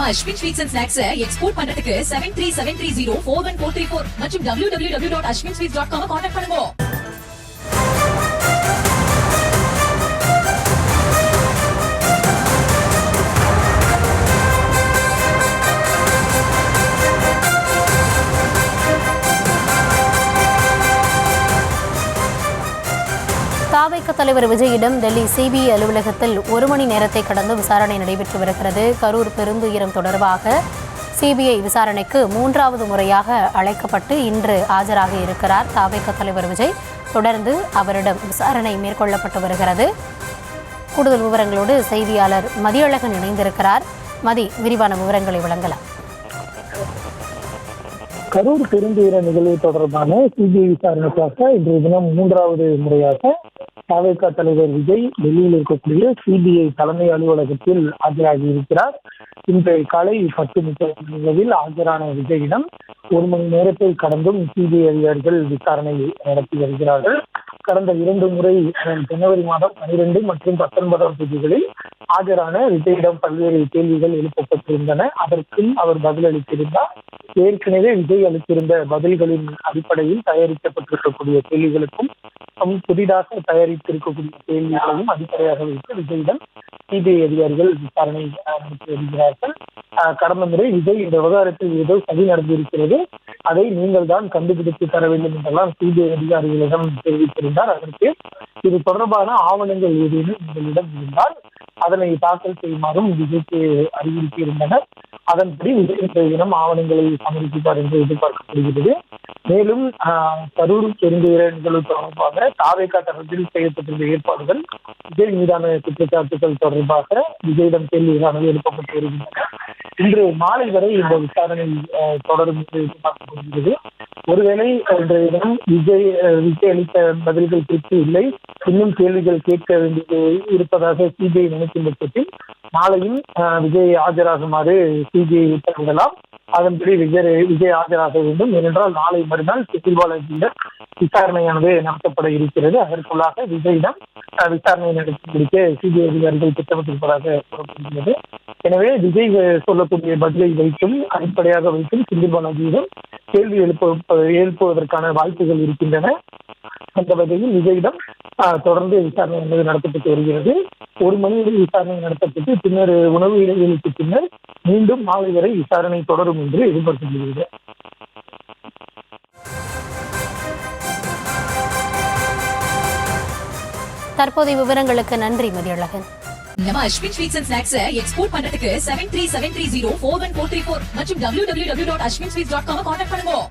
நம்ம Ashwin sweets and snacks export பண்றதுக்கு 7373041434 மற்றும் www.ashwinsweets.com கான்டாக்ட் பண்ணுங்க. தாவேக தலைவர் விஜயிடம் டெல்லி சிபிஐ அலுவலகத்தில் 1 மணி நேரத்தை கடந்து விசாரணை நடைபெற்று வருகிறது. கரூர் பெருந்துயரம் தொடர்பாக சிபிஐ விசாரணைக்கு 3வது முறையாக அழைக்கப்பட்டு இன்று ஆஜராக இருக்கிறார் தாவேக தலைவர் விஜய். தொடர்ந்து அவரிடம் விசாரணை மேற்கொள்ளப்பட்டு வருகிறது. கூடுதல் விவரங்களோடு செய்தியாளர் மதியழகன் இணைந்திருக்கிறார். மதி, விரிவான விவரங்களை வழங்கலாம். கரூர் பெருந்துயர நிகழ்வு தொடர்பான சிபிஐ விசாரணைக்காக இன்றைய தினம் 3வது முறையாக தாவேக தலைவர் விஜய் டெல்லியில் இருக்கக்கூடிய சிபிஐ தலைமை அலுவலகத்தில் ஆஜராகி இருக்கிறார். இன்று காலை 10:30 ஆஜரான விஜயிடம் 1 மணி நேரத்தை கடந்தும் சிபிஐ அதிகாரிகள் விசாரணை நடத்தி வருகிறார்கள். கடந்த 2 முறை ஜனவரி மாதம் 12 மற்றும் 19ஆம் தேதிகளில் ஆஜரான விஜயிடம் பல்வேறு கேள்விகள் எழுப்பப்பட்டிருந்தன. அதற்கும் அவர் பதிலளித்திருந்தார். ஏற்கனவே விஜய் அளித்திருந்த பதில்களின் அடிப்படையில் தயாரிக்கப்பட்டிருக்கக்கூடிய கேள்விகளுக்கும் புதிதாக தயாரித்திருக்கக்கூடிய கேள்விகளையும் அடிப்படையாக வைத்து விஜயிடம் சிபிஐ அதிகாரிகள் விசாரணை நடத்தி வருகிறார்கள். கடந்த முறை விஜய் இந்த விவகாரத்தில் ஏதோ சதி நடந்திருக்கிறது, அதை நீங்கள் தான் கண்டுபிடித்து தர வேண்டும் என்றெல்லாம் சிபிஐ அதிகாரிகளிடம் தெரிவித்திருந்தார். அதற்கு இது தொடர்பான ஆவணங்கள் ஏதேனும் உங்களிடம் இருந்தால் அதனை தாக்கல் செய்யுமாறும் விஜய்க்கு அறிவுறுத்தியிருந்தனர். அதன்படி விஜய் இன்றைய தினம் ஆவணங்களை சமர்ப்பிப்பார் என்று எதிர்பார்க்கப்படுகிறது. மேலும் கரூர் பெருந்துயர நிகழ்வு தொடர்பாக தாவேக தரப்பில் செய்யப்பட்டிருந்த ஏற்பாடுகள், விஜய் மீதான குற்றச்சாட்டுகள் தொடர்பாக விஜயிடம் கேள்விகளானது எழுப்பப்பட்டு வருகின்றன. இன்று மாலை வரை இந்த விசாரணை தொடரும் என்று எதிர்பார்க்கப்படுகிறது. ஒருவேளை இன்றைய தினம் விஜய் அளித்த பதில்கள் திருப்தி இல்லை, இன்னும் கேள்விகள் கேட்க வேண்டியது இருப்பதாக சிபிஐ நினைக்கும் பட்சத்தில் நாளையும் விஜய் ஆஜராகுமாறு சிபிஐ உத்தரவிடலாம். அதன்படி விஜய் ஆஜராக வேண்டும். ஏனென்றால் நாளை மறுநாள் செந்தில் பாலாஜியிடம் விசாரணையானது நடத்தப்பட இருக்கிறது. அதற்குள்ளாக விஜயிடம் விசாரணை நடத்தி முடிக்க சிபிஐ அதிகாரிகள் திட்டமிட்டிருப்பதாக கூறப்படுகிறது. எனவே விஜய் சொல்லக்கூடிய பதிலை வைத்தும் அடிப்படையாக வைத்தும் செந்தில் பாலாஜியிடம் கேள்வி எழுப்புவதற்கான வாய்ப்புகள் இருக்கின்றன. அந்த வகையில் விஜயிடம் தொடர்ந்து விசாரணை என்பது நடத்தப்பட்டு வருகிறது. 1 மணி விசாரணை நடத்தப்பட்டு பின்னர் உணவு இடைவெளிக்கு பின்னர் மீண்டும் மாலை வரை விசாரணை தொடரும் என்று எதிர்பார்க்கப்படுகிறது. தற்போதைய விவரங்களுக்கு நன்றி மதியழகன். நம்ம Ashwin sweets and snacks export பண்றதுக்கு 7373041434 மற்றும் www.ashwinsweets.com கான்டாக்ட் பண்ணுங்க.